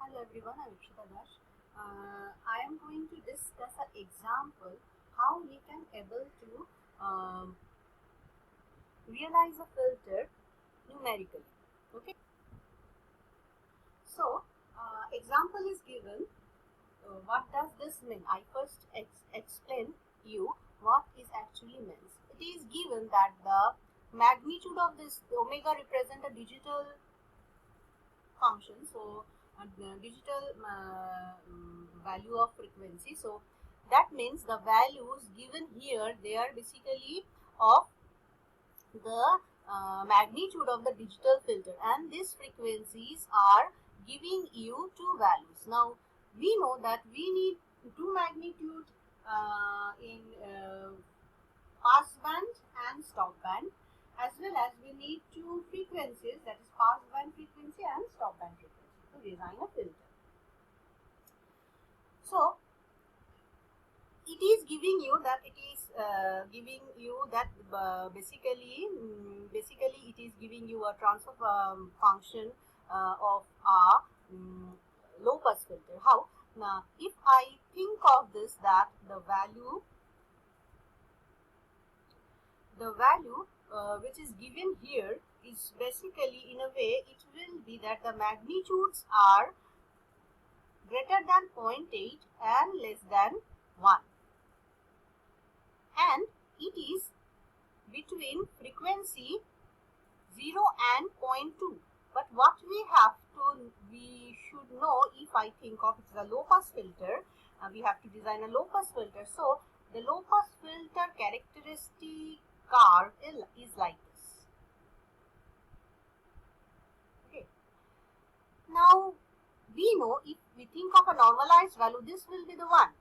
Hello everyone, I'm Ikshita Dash. I am going to discuss an example how we can able to realize a filter numerically. Okay, so example is given. What does this mean? I first explain you what is actually means. It is given that the magnitude of this omega represent a digital function. So the digital value of frequency. So that means the values given here, they are basically of the magnitude of the digital filter, and these frequencies are giving you two values. Now we know that we need two magnitude in pass band and stop band, as well as we need two frequencies, that is pass band frequency and stop band frequency, to design a filter. So it is giving you that basically it is giving you a transfer function of a low pass filter. How? Now if I think of this, that the value which is given here is basically, in a way, it will be that the magnitudes are greater than 0.8 and less than 1, and it is between frequency 0 and 0.2. But what we should know, if I think of it as a low pass filter, we have to design a low pass filter. So the low pass filter characteristic curve is like this. Okay. Now we know, if we think of a normalized value, this will be the one,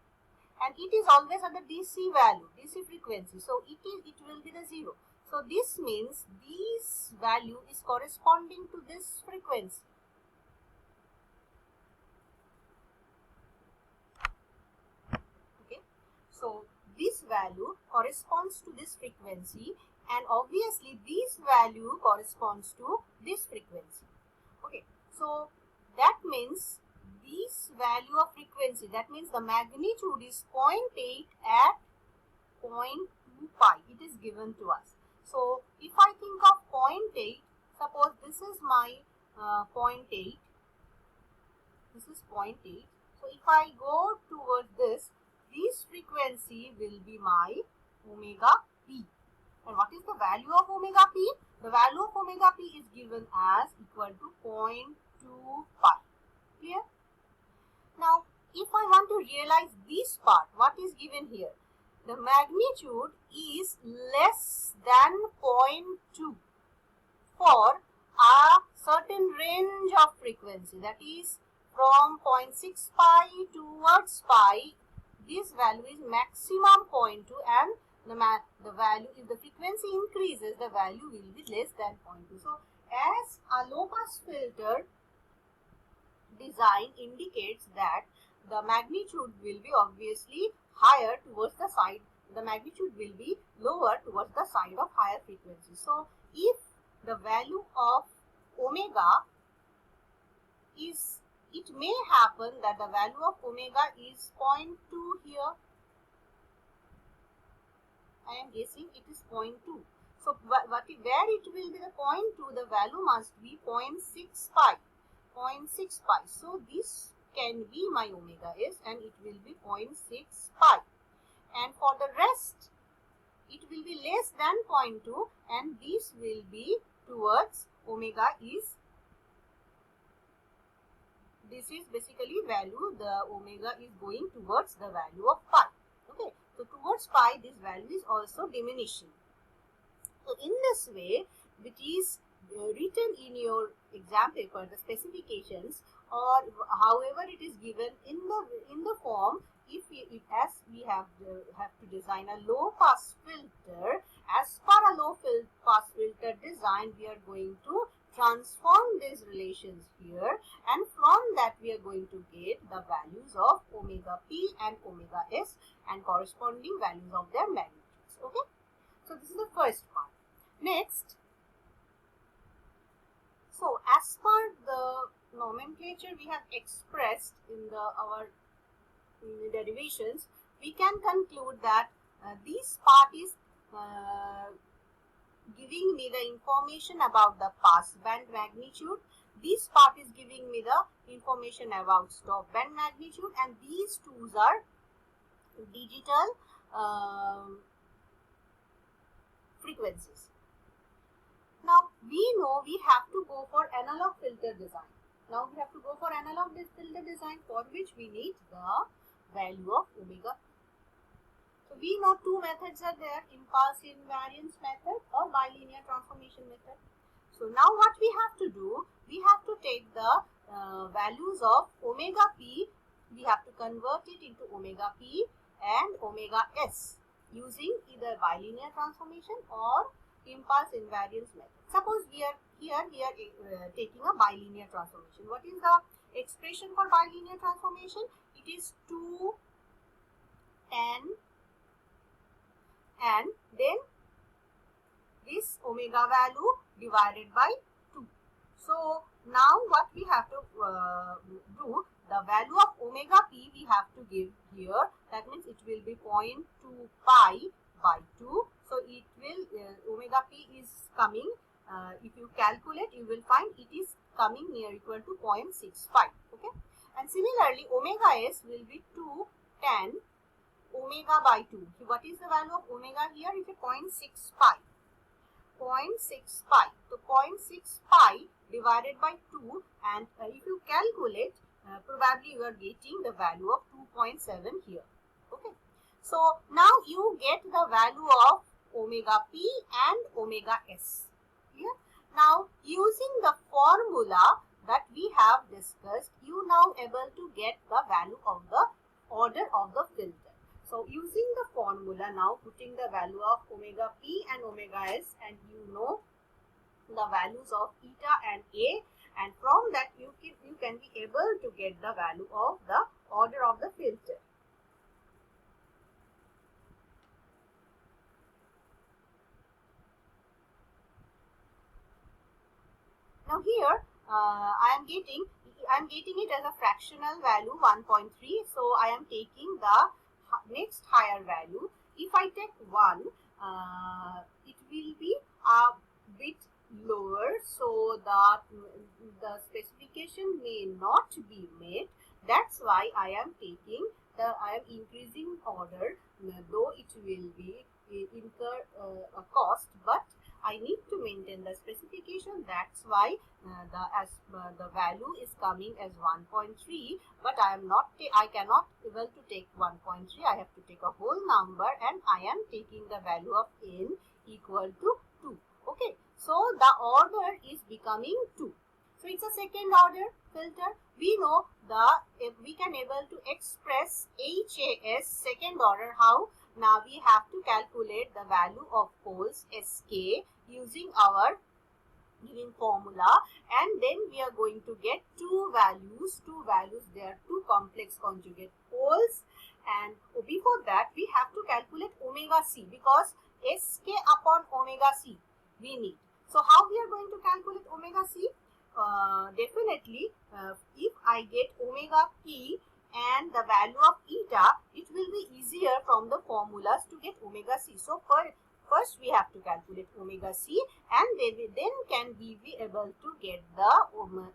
and it is always at the DC value, DC frequency. So it will be the 0. So this means this value is corresponding to this frequency. Okay. So this value corresponds to this frequency, and obviously this value corresponds to this frequency. Okay. So that means this value of frequency, that means the magnitude is 0.8 at 0.2 pi. It is given to us. So if I think of 0.8, suppose this is my 0.8, this is 0.8. So if I go towards this frequency will be my omega p. And what is the value of omega p? The value of omega p is given as equal to 0.2 pi. Clear? Now, if I want to realize this part, what is given here? The magnitude is less than 0.2 for a certain range of frequency, that is from 0.6 pi towards pi. This value is maximum 0.2, and the value, if the frequency increases, the value will be less than 0.2. So as a low pass filter design indicates that the magnitude will be obviously higher towards the side, the magnitude will be lower towards the side of higher frequency. So if the value of omega is, it may happen that the value of omega is 0.2 here. I am guessing it is 0.2. So where it will be the 0.2, the value must be 0.6 pi. 0.6 pi. So this can be my omega s, and it will be 0.6 pi. And for the rest, it will be less than 0.2, and this will be towards omega is, this is basically value, the omega is going towards the value of pi. Okay, so towards pi, this value is also diminishing. So in this way, which is written in your exam paper, the specifications, or however it is given in the form, if as we have to design a low pass filter, as per a low pass filter design, we are going to transform these relations here, and from that we are going to get the values of omega p and omega s and corresponding values of their magnitudes. Okay, so this is the first part. Next, so as per the nomenclature we have expressed in our derivations, we can conclude that this part is giving me the information about the pass band magnitude. This part is giving me the information about stop band magnitude, and these two are digital frequencies. Now we know we have to go for analog filter design. Now we have to go for analog filter design, for which we need the value of omega. So we know two methods are there, impulse invariance method or bilinear transformation method. So now what we have to do, we have to take the values of omega p, we have to convert it into omega p and omega s using either bilinear transformation or impulse invariance method. Suppose we are taking a bilinear transformation. What is the expression for bilinear transformation? It is 2 tan and then this omega value divided by 2. So now what we have to do, the value of omega p we have to give here. That means it will be 0.2 pi by 2. So it will omega p is coming. If you calculate, you will find it is coming near equal to 0.65. Okay, and similarly omega s will be 2 tan omega by 2. What is the value of omega here? It is 0.6 pi. 0.6 pi. So 0.6 pi divided by 2, and if you calculate, probably you are getting the value of 2.7 here. Okay. So now you get the value of omega p and omega s. Here. Now using the formula that we have discussed, you now able to get the value of the order of the filter. So using the formula, now putting the value of omega p and omega s, and you know the values of eta and a, and from that you can be able to get the value of the order of the filter. Now here I am getting it as a fractional value 1.3. So I am taking the next higher value. If I take 1, it will be a bit lower, so the specification may not be met. That's why I am increasing order, though it will be incur a cost, but I need to maintain the specification. That's why the value is coming as 1.3, but I cannot able to take 1.3. I have to take a whole number, and I am taking the value of n equal to 2. Okay, so the order is becoming 2. So it's a second order filter. We know we can able to express HAS second order. How? Now we have to calculate the value of poles Sk using our given formula, and then we are going to get two values. They are two complex conjugate poles, and before that we have to calculate omega c, because Sk upon omega c we need. So how we are going to calculate omega c? Definitely if I get omega p and the value of eta, it will be easier from the formulas to get omega c. So first we have to calculate omega c, and then can we be able to get the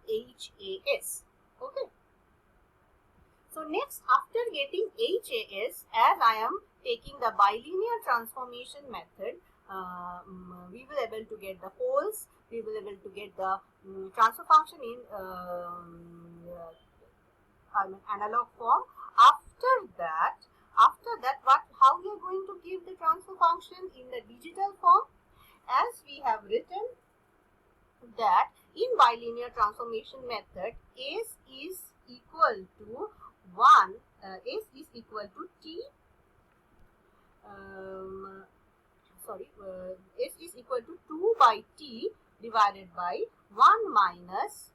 HAS. Okay. So next, after getting HAS, as I am taking the bilinear transformation method, we will able to get the poles, we will able to get the transfer function in analog form. After that, how we are going to give the transfer function in the digital form? As we have written that in bilinear transformation method, S is equal to 1, S is equal to T, S is equal to 2 by T divided by 1 minus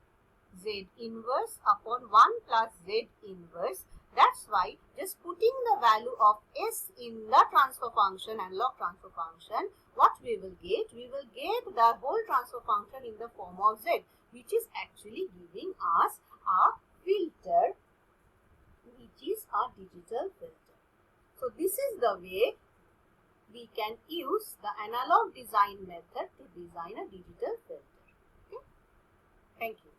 Z inverse upon 1 plus Z inverse. That's why just putting the value of S in the transfer function, analog transfer function, what we will get? We will get the whole transfer function in the form of Z. which is actually giving us a filter, which is a digital filter. So this is the way we can use the analog design method to design a digital filter. Okay? Thank you.